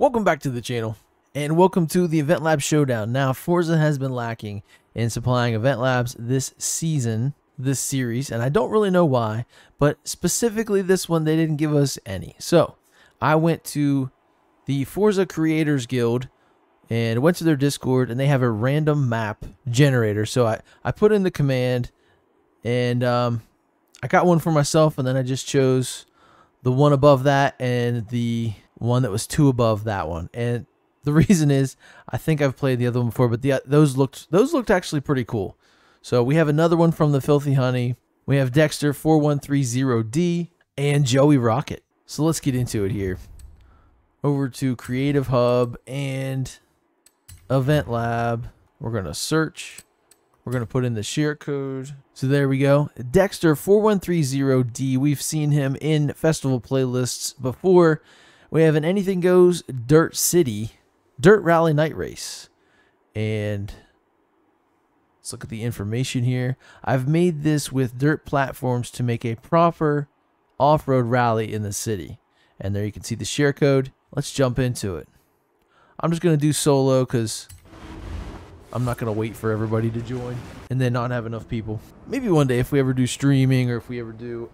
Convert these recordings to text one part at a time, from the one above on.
Welcome back to the channel, and welcome to the Eventlab Showdown. Now, Forza has been lacking in supplying Event Labs this season, this series, and I don't really know why, but specifically this one, they didn't give us any. So, I went to the Forza Creators Guild and went to their Discord, and they have a random map generator. So, I put in the command, and I got one for myself, and then I just chose the one above that and the one that was two above that one. And the reason is I think I've played the other one before, but those looked actually pretty cool. So we have another one from TheFilthyHoney. We have Dexter 4130D and JJoeyRocket. So let's get into it here. Over to Creative Hub and Event Lab. We're gonna search. We're going to put in the share code. So there we go. Dexter 4130D. We've seen him in festival playlists before. We have an Anything Goes Dirt City Dirt Rally Night Race. And let's look at the information here. I've made this with dirt platforms to make a proper off-road rally in the city. And there you can see the share code. Let's jump into it. I'm just going to do solo because I'm not going to wait for everybody to join and then not have enough people. Maybe one day if we ever do streaming or if we ever do,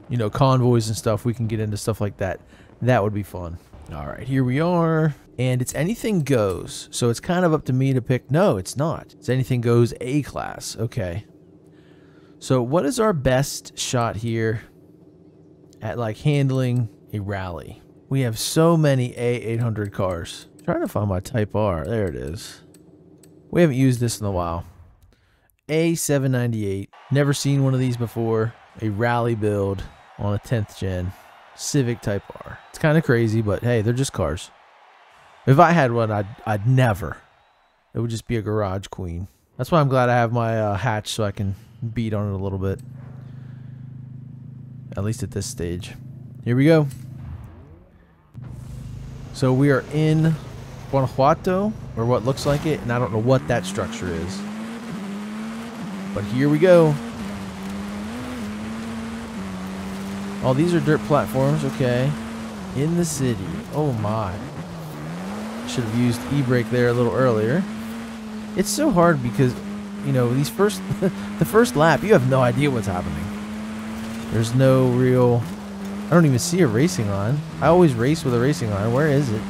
you know, convoys and stuff, we can get into stuff like that. That would be fun. All right, here we are. And it's Anything Goes. So it's kind of up to me to pick. No, it's not. It's Anything Goes A class. Okay. So what is our best shot here at like handling a rally? We have so many A800 cars. I'm trying to find my Type R. There it is. We haven't used this in a while. A798. Never seen one of these before. A rally build on a 10th gen Civic Type R. It's kind of crazy, but hey, they're just cars. If I had one, I'd never. It would just be a garage queen. That's why I'm glad I have my hatch so I can beat on it a little bit. At least at this stage. Here we go. So we are in Guanajuato, or what looks like it, and I don't know what that structure is. But here we go. Oh, these are dirt platforms, okay. In the city. Oh my. Should have used e-brake there a little earlier. It's so hard because, you know, these the first lap, you have no idea what's happening. There's no real, I don't even see a racing line. I always race with a racing line. Where is it?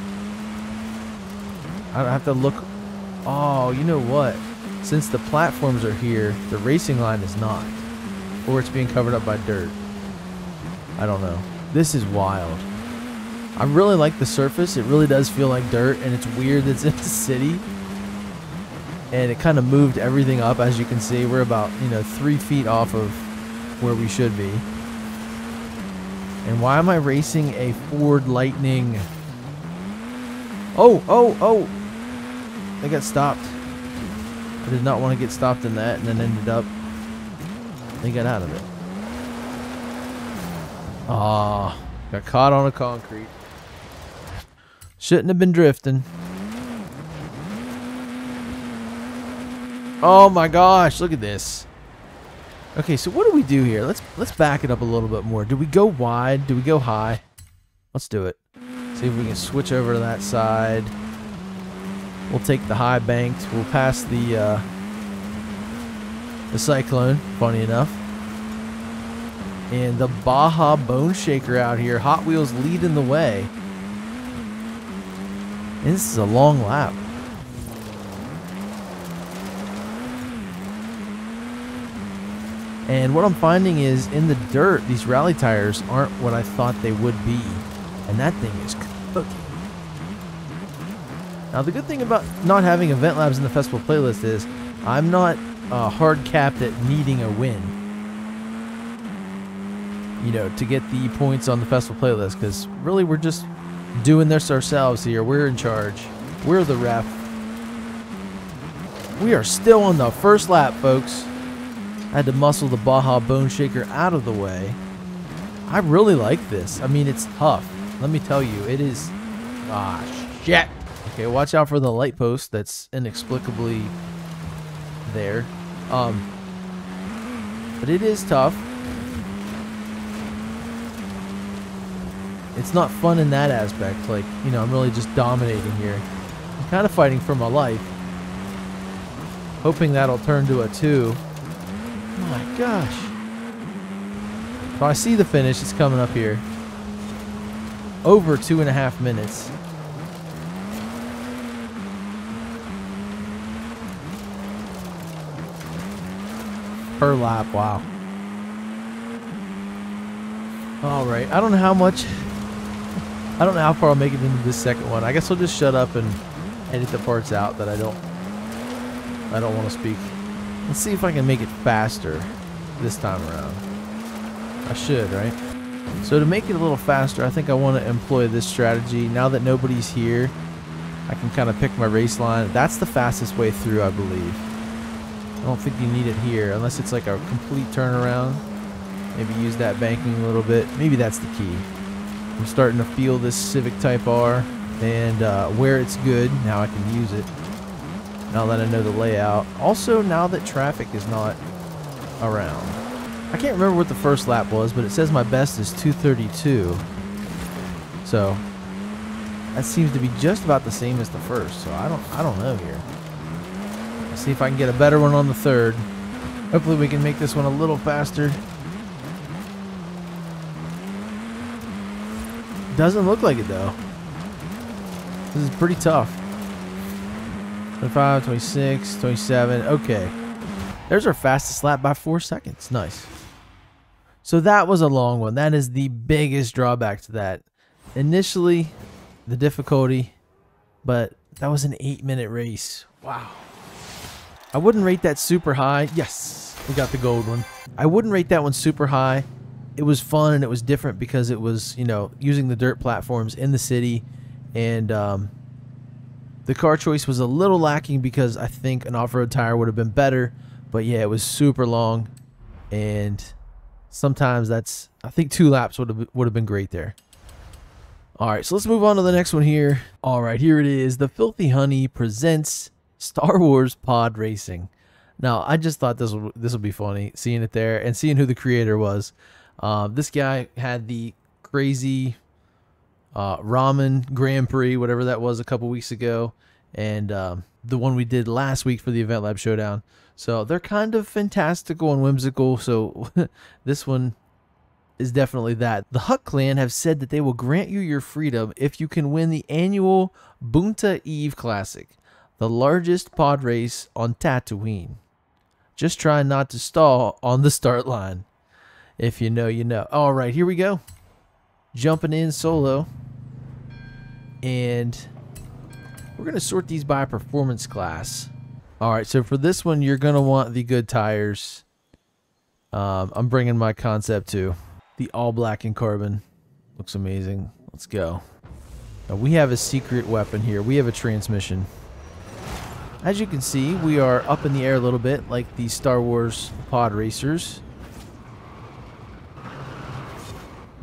I have to look. Oh, you know what? Since the platforms are here, the racing line is not. Or it's being covered up by dirt. I don't know. This is wild. I really like the surface. It really does feel like dirt, and it's weird that it's in the city. And it kind of moved everything up, as you can see. We're about, 3 feet off of where we should be. And why am I racing a Ford Lightning? Oh! I got stopped. I did not want to get stopped in that, and then ended up, they got out of it. Ah, got caught on a concrete. Shouldn't have been drifting. Oh my gosh, look at this. Okay, so what do we do here? Let's back it up a little bit more. Do we go wide? Do we go high? Let's do it. See if we can switch over to that side. We'll take the high banked. We'll pass the Cyclone, funny enough. And the Baja Bone Shaker out here. Hot Wheels leading the way. And this is a long lap. And what I'm finding is in the dirt, these rally tires aren't what I thought they would be. And that thing is cooking. Now, the good thing about not having Event Labs in the festival playlist is I'm not hard capped at needing a win, to get the points on the festival playlist, because really we're just doing this ourselves here. We're in charge. We're the ref. We are still on the first lap, folks. I had to muscle the Baja Bone Shaker out of the way. I really like this. I mean, it's tough. Let me tell you, it is. Ah, shit. Okay, watch out for the light post that's inexplicably there. But it is tough. it's not fun in that aspect. Like, you know, I'm really just dominating here. I'm kind of fighting for my life. Hoping that'll turn to a 2. Oh my gosh. So I see the finish. It's coming up here. Over 2.5 minutes. Per lap. Wow. Alright. I don't know how much. I don't know how far I'll make it into this second one. I guess I'll just shut up and edit the parts out that I don't want to speak. Let's see if I can make it faster this time around. I should, right? So to make it a little faster, I think I want to employ this strategy. Now that nobody's here, I can kind of pick my race line. That's the fastest way through, I believe. I don't think you need it here, unless it's like a complete turnaround. Maybe use that banking a little bit. Maybe that's the key. I'm starting to feel this Civic Type R, and where it's good, now I can use it. Now that I know the layout. Also, now that traffic is not around. I can't remember what the first lap was, but it says my best is 2:32. So that seems to be just about the same as the first. So I don't know here. Let's see if I can get a better one on the third. Hopefully we can make this one a little faster. Doesn't look like it though. This is pretty tough. 25, 26, 27. Okay. There's our fastest lap by 4 seconds. Nice. So that was a long one. That is the biggest drawback to that. Initially, the difficulty, but that was an 8-minute race. Wow. I wouldn't rate that super high. Yes, we got the gold one. I wouldn't rate that one super high. It was fun and it was different because it was, you know, using the dirt platforms in the city, and the car choice was a little lacking because I think an off-road tire would have been better. But yeah, it was super long, and sometimes that's, I think 2 laps would have been great there. All right, so let's move on to the next one here. All right, here it is. The Filthy Honey presents Star Wars Pod Racing. Now, I just thought this would be funny, seeing it there and seeing who the creator was. This guy had the crazy ramen Grand Prix, whatever that was, a couple weeks ago, and the one we did last week for the Eventlab Showdown. So they're kind of fantastical and whimsical, so this one is definitely that. The Hutt clan have said that they will grant you your freedom if you can win the annual Bunta Eve Classic, the largest pod race on Tatooine. Just try not to stall on the start line. If you know, you know. All right, here we go. Jumping in solo. And we're going to sort these by performance class. All right, so for this one, you're going to want the good tires. I'm bringing my Concept 2. The all black and carbon. Looks amazing. Let's go. Now, we have a secret weapon here. We have a transmission. As you can see, we are up in the air a little bit, like the Star Wars pod racers.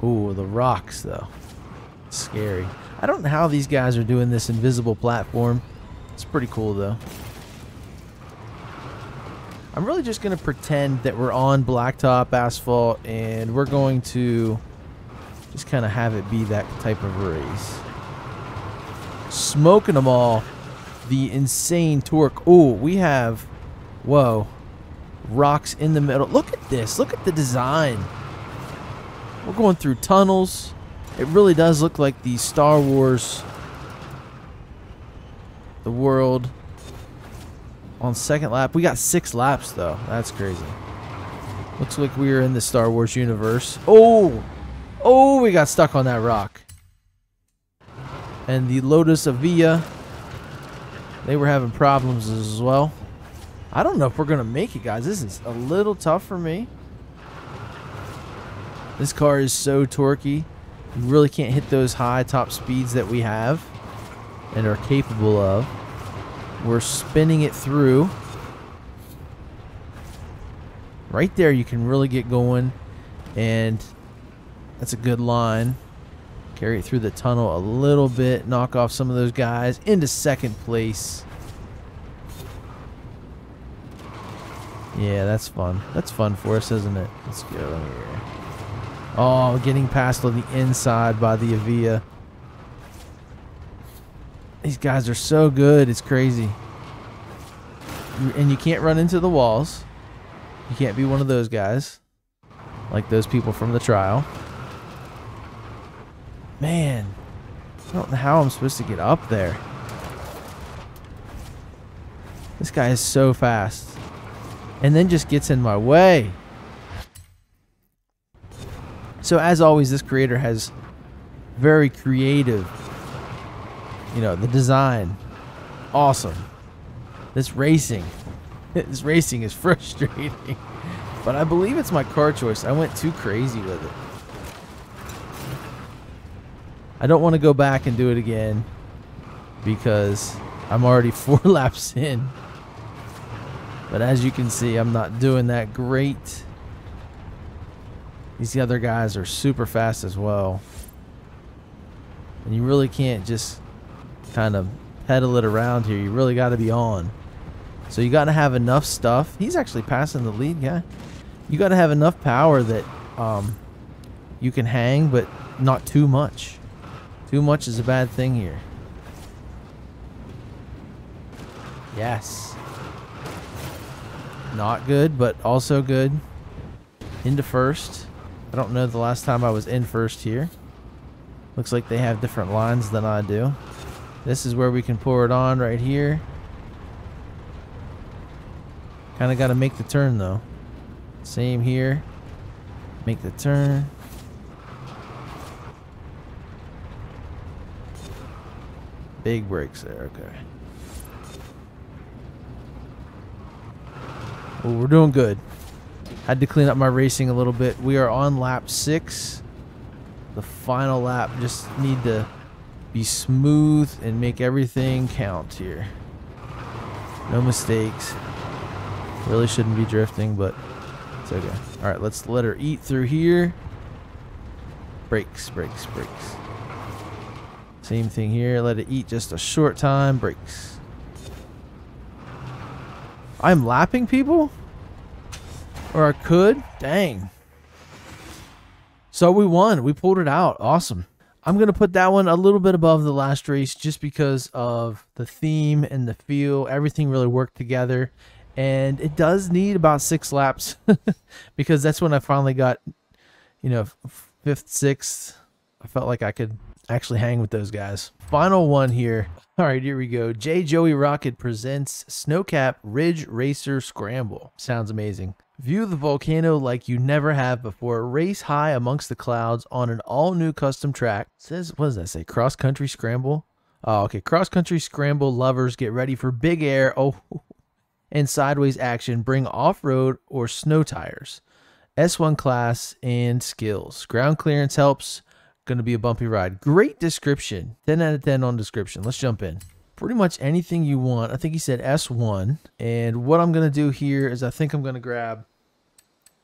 Ooh, the rocks, though. Scary. I don't know how these guys are doing this invisible platform. It's pretty cool, though. I'm really just going to pretend that we're on blacktop asphalt, and we're going to just kind of have it be that type of race. Smoking them all. The insane torque. Oh, we have, whoa, rocks in the middle. Look at this. Look at the design. We're going through tunnels. It really does look like the Star Wars, the world. On second lap, we got 6 laps though. That's crazy. Looks like we are in the Star Wars universe. Oh, we got stuck on that rock. And the Lotus Avia, they were having problems as well. I don't know if we're gonna make it, guys. This is a little tough for me. This car is so torquey. You really can't hit those high top speeds that we have and are capable of. We're spinning it through. Right there, you can really get going. And that's a good line. Carry it through the tunnel a little bit. Knock off some of those guys into second place. Yeah, that's fun. That's fun for us, isn't it? Let's go here. Oh, getting past on the inside by the Avia. These guys are so good. It's crazy. And you can't run into the walls. You can't be one of those guys. Like those people from the trial. Man. I don't know how I'm supposed to get up there. This guy is so fast. And then just gets in my way. So as always, this creator has very creative, you know, the design. Awesome. This racing is frustrating. But I believe it's my car choice. I went too crazy with it. I don't want to go back and do it again because I'm already 4 laps in. But as you can see, I'm not doing that great. These other guys are super fast as well. And you really can't just kind of pedal it around here. You really got to be on. So you got to have enough stuff. He's actually passing the lead guy. You got to have enough power that you can hang, but not too much. Too much is a bad thing here. Yes. Not good, but also good. Into first. I don't know the last time I was in first here. Looks like they have different lines than I do. This is where we can pour it on right here. Kind of got to make the turn though. Same here. Make the turn. Big brakes there, okay. Well, we're doing good. Had to clean up my racing a little bit. We are on lap 6. The final lap. Just need to be smooth and make everything count here. No mistakes. Really shouldn't be drifting, but it's okay. Alright, let's let her eat through here. Brakes, brakes, brakes. Same thing here. Let it eat just a short time. Brakes. I'm lapping people? Or I could? Dang. So we won. We pulled it out. Awesome. I'm going to put that one a little bit above the last race just because of the theme and the feel. Everything really worked together. And it does need about 6 laps because that's when I finally got, you know, 5th, 6th. I felt like I could actually hang with those guys. Final one here. All right, here we go. JJoeyRocket presents Snowcap Ridge Racer Scramble. Sounds amazing. View the volcano like you never have before. Race high amongst the clouds on an all-new custom track. It says, what does that say? Cross-country scramble? Oh, okay. Cross-country scramble lovers get ready for big air. Oh, and sideways action. Bring off-road or snow tires. S1 class and skills. Ground clearance helps. Going to be a bumpy ride. Great description. 10 out of 10 on description. Let's jump in. Pretty much anything you want. I think he said S1. And what I'm going to do here is I think I'm going to grab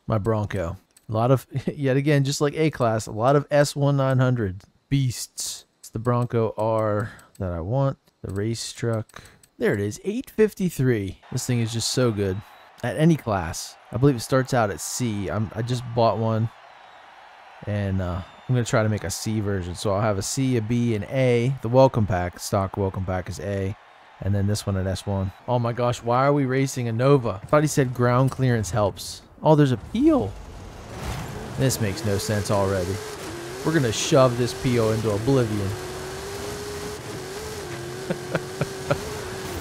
my Bronco. A lot of, yet again, just like A-Class, a lot of S1 900 beasts. It's the Bronco R that I want. The race truck. There it is. 853. This thing is just so good. At any class. I believe it starts out at C. I just bought one. And I'm going to try to make a C version. So I'll have a C, a B, and A. The welcome pack, stock welcome pack is A. And then this one at S1. Oh my gosh, why are we racing a Nova? I thought he said ground clearance helps. Oh, there's a peel. This makes no sense already. We're going to shove this peel into oblivion.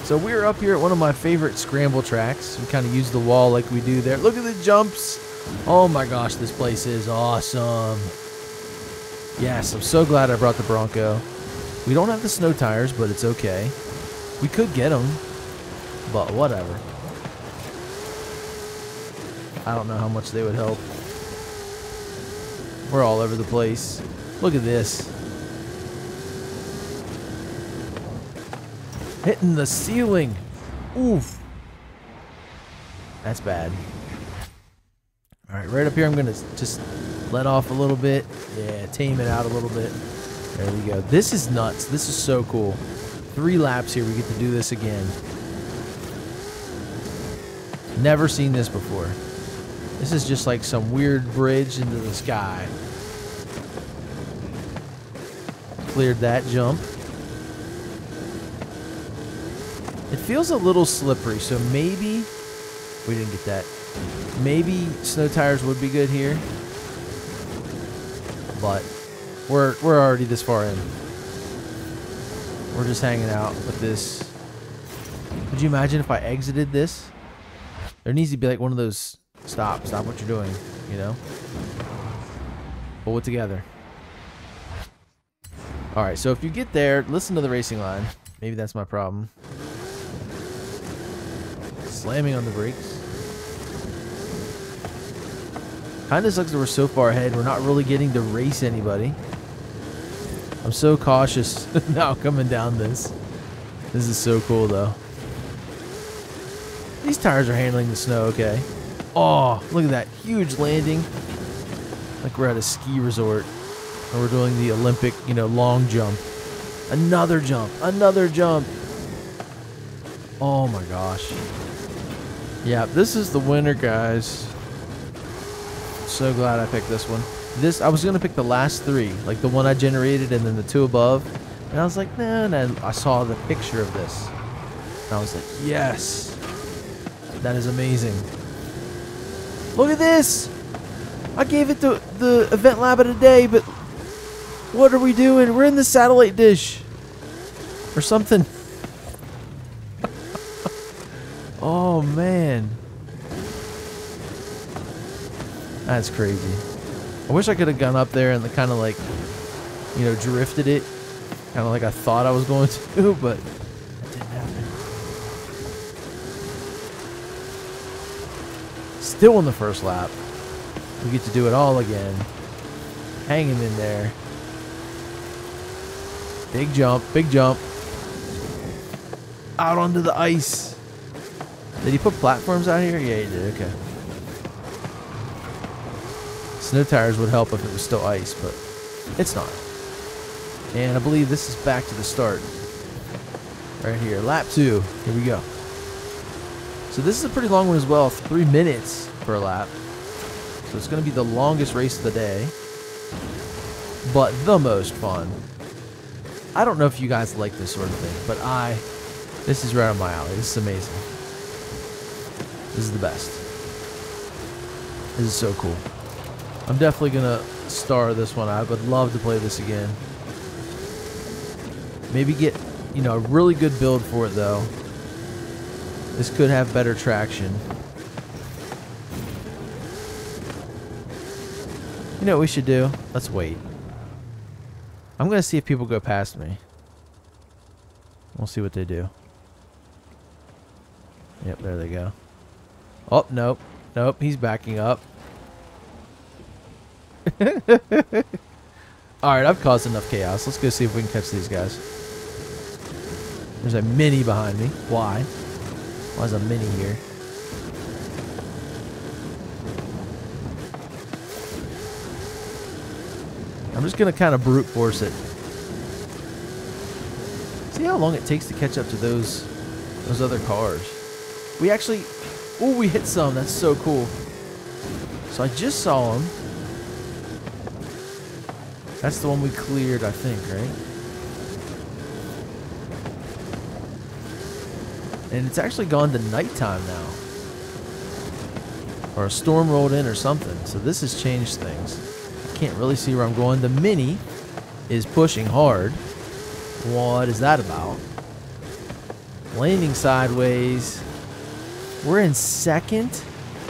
So we're up here at one of my favorite scramble tracks. We kind of use the wall like we do there. Look at the jumps. Oh my gosh, this place is awesome. Yes, I'm so glad I brought the Bronco. We don't have the snow tires, but it's okay. We could get them, but whatever. I don't know how much they would help. We're all over the place. Look at this. Hitting the ceiling. Oof. That's bad. All right, right up here, I'm going to just let off a little bit. Yeah, tame it out a little bit. There we go. This is nuts. This is so cool. 3 laps here. We get to do this again. Never seen this before. This is just like some weird bridge into the sky. Cleared that jump. It feels a little slippery, so maybe we didn't get that. Maybe snow tires would be good here, but we're already this far in. We're just hanging out with this. Could you imagine if I exited this? There needs to be like one of those stop what you're doing, you know? Pull it together. All right, so if you get there, listen to the racing line. Maybe that's my problem. Slamming on the brakes. Kind of sucks that we're so far ahead. We're not really getting to race anybody. I'm so cautious now coming down this. This is so cool though. These tires are handling the snow okay. Oh, look at that huge landing. Like we're at a ski resort. And we're doing the Olympic, you know, long jump. Another jump. Another jump. Oh my gosh. Yeah, this is the winner, guys. So glad I picked this one. I was gonna pick the last three, like the one I generated and then the two above. And I was like, nah, and I saw the picture of this. And I was like, yes. That is amazing. Look at this. I gave it to the Eventlab of the day, but what are we doing? We're in the satellite dish. Or something. Oh, man. That's crazy. I wish I could have gone up there and kind of like, you know, drifted it. Kind of like I thought I was going to, but that didn't happen. Still in the first lap. We get to do it all again. Hanging in there. Big jump, big jump. Out onto the ice. Did he put platforms out here? Yeah, he did. Okay. Snow tires would help if it was still ice, but it's not. And I believe this is back to the start. Right here. Lap 2. Here we go. So this is a pretty long one as well. 3 minutes per lap. So it's going to be the longest race of the day. But the most fun. I don't know if you guys like this sort of thing, but this is right up my alley. This is amazing. This is the best. This is so cool. I'm definitely going to star this one. I would love to play this again. Maybe get, you know, a really good build for it, though. This could have better traction. You know what we should do? Let's wait. I'm going to see if people go past me. We'll see what they do. Yep, there they go. Oh, nope. Nope, he's backing up. Alright, I've caused enough chaos. Let's go see if we can catch these guys. There's a mini behind me. Why? Why is a mini here? I'm just going to kind of brute force it. See how long it takes to catch up to those other cars. We actually... Oh, we hit some. That's so cool. So I just saw him. That's the one we cleared, I think, right? And it's actually gone to nighttime now. Or a storm rolled in or something. So this has changed things. Can't really see where I'm going. The mini is pushing hard. What is that about? Landing sideways. We're in second.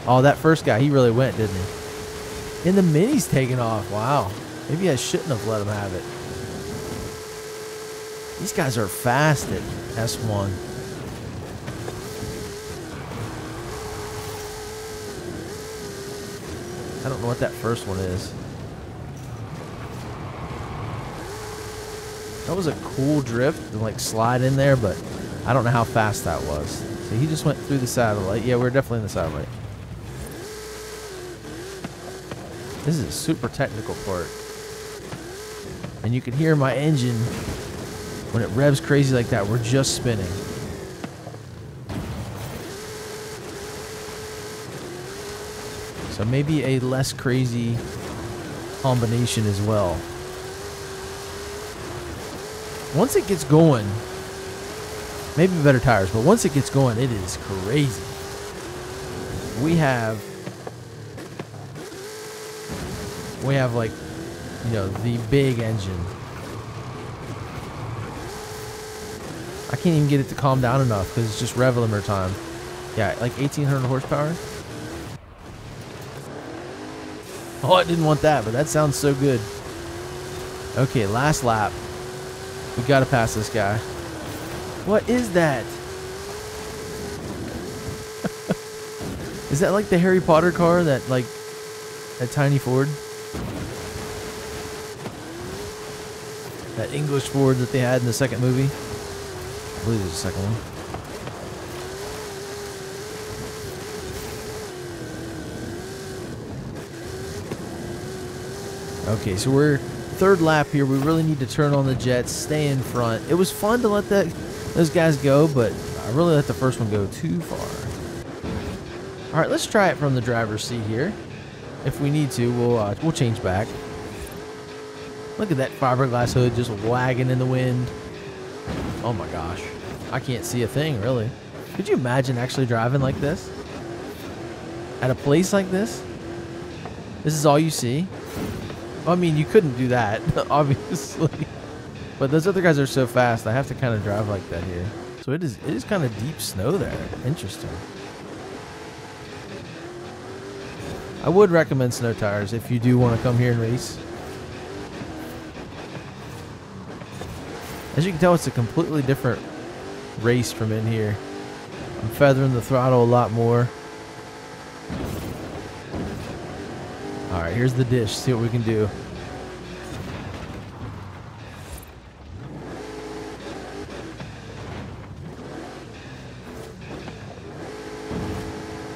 Oh, that first guy, he really went, didn't he? And the mini's taking off. Wow. Maybe I shouldn't have let him have it. These guys are fast at S1. I don't know what that first one is. That was a cool drift and like slide in there, but I don't know how fast that was. So he just went through the satellite. Yeah, we're definitely in the satellite. This is a super technical part. And you can hear my engine when it revs crazy like that. We're just spinning. So maybe a less crazy combination as well. Once it gets going, maybe better tires, but once it gets going, it is crazy. We have like, you know, the big engine. I can't even get it to calm down enough because it's just rev limiter time. Yeah, like 1,800 horsepower. Oh, I didn't want that, but that sounds so good. Okay, last lap. We gotta pass this guy. What is that? Is that like the Harry Potter car that, like, that tiny Ford? That English Ford that they had in the second movie? I believe there's a second one. Okay, so we're third lap here. We really need to turn on the jets, stay in front. It was fun to let those guys go, but I really let the first one go too far. All right, let's try it from the driver's seat here. If we need to, we'll change back. Look at that fiberglass hood just wagging in the wind. Oh my gosh. I can't see a thing, really. Could you imagine actually driving like this? At a place like this? This is all you see? I mean, you couldn't do that, obviously. But those other guys are so fast, I have to kind of drive like that here. So it is kind of deep snow there. Interesting. I would recommend snow tires if you do want to come here and race. As you can tell, it's a completely different race from in here. I'm feathering the throttle a lot more. Alright, here's the dish. See what we can do.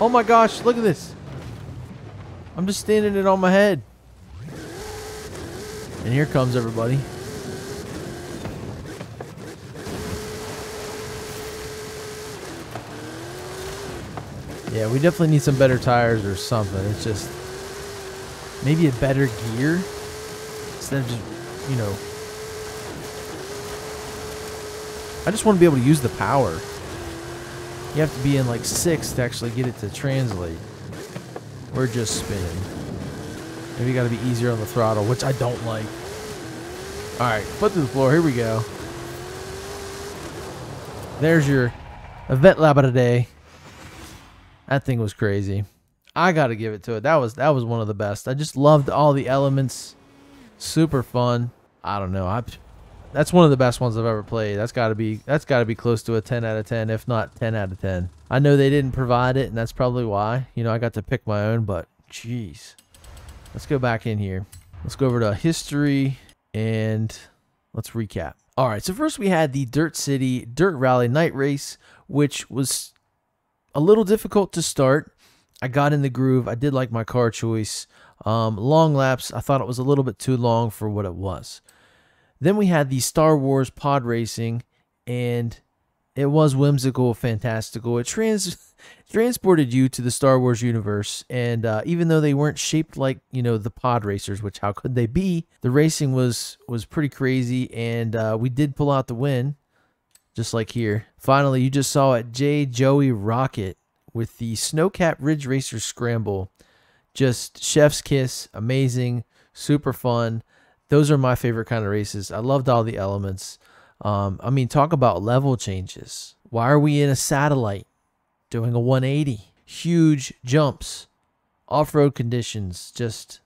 Oh my gosh, look at this. I'm just standing it on my head. And here comes everybody. Yeah, we definitely need some better tires or something. It's just maybe a better gear instead of just, you know. I just want to be able to use the power. You have to be in like 6 to actually get it to translate. We're just spinning. Maybe you got to be easier on the throttle, which I don't like. All right, foot to the floor. Here we go. There's your Eventlab of the day. That thing was crazy. I got to give it to it. That was one of the best. I just loved all the elements. Super fun. I don't know. That's one of the best ones I've ever played. That's got to be close to a 10 out of 10, if not 10 out of 10. I know they didn't provide it, and that's probably why. You know, I got to pick my own, but jeez. Let's go back in here. Let's go over to history and let's recap. All right, so first we had the Dirt City Dirt Rally Night Race, which was a little difficult to start. I got in the groove. I did like my car choice. Long laps, I thought it was a little bit too long for what it was. Then we had the Star Wars pod racing, and it was whimsical, fantastical. It transported you to the Star Wars universe, and even though they weren't shaped like, you know, the pod racers, which how could they be? The racing was pretty crazy, and we did pull out the win, just like here. Finally, you just saw it, JJoeyRocket with the Snowcap Ridge Racer Scramble. Just chef's kiss, amazing, super fun. Those are my favorite kind of races. I loved all the elements. I mean, talk about level changes. Why are we in a satellite doing a 180? Huge jumps, off-road conditions. Just,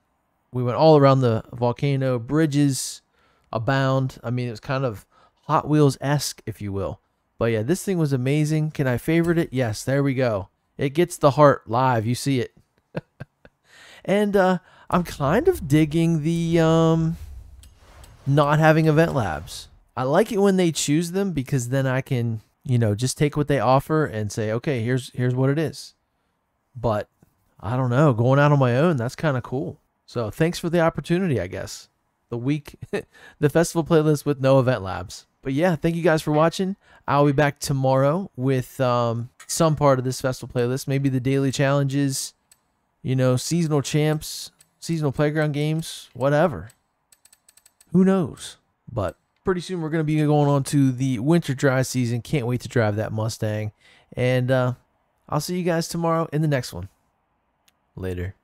we went all around the volcano. Bridges abound. I mean, it was kind of Hot Wheels-esque, if you will. But yeah, this thing was amazing. Can I favorite it? Yes, there we go. It gets the heart live. You see it. And I'm kind of digging the not having event labs. I like it when they choose them, because then I can, you know, just take what they offer and say, okay, here's what it is. But I don't know, going out on my own, that's kind of cool. So thanks for the opportunity, I guess. The festival playlist with no event labs. But yeah, thank you guys for watching. I'll be back tomorrow with some part of this festival playlist. Maybe the daily challenges, you know, seasonal champs, seasonal playground games, whatever. Who knows? But pretty soon we're going to be going on to the winter dry season. Can't wait to drive that Mustang. And I'll see you guys tomorrow in the next one. Later.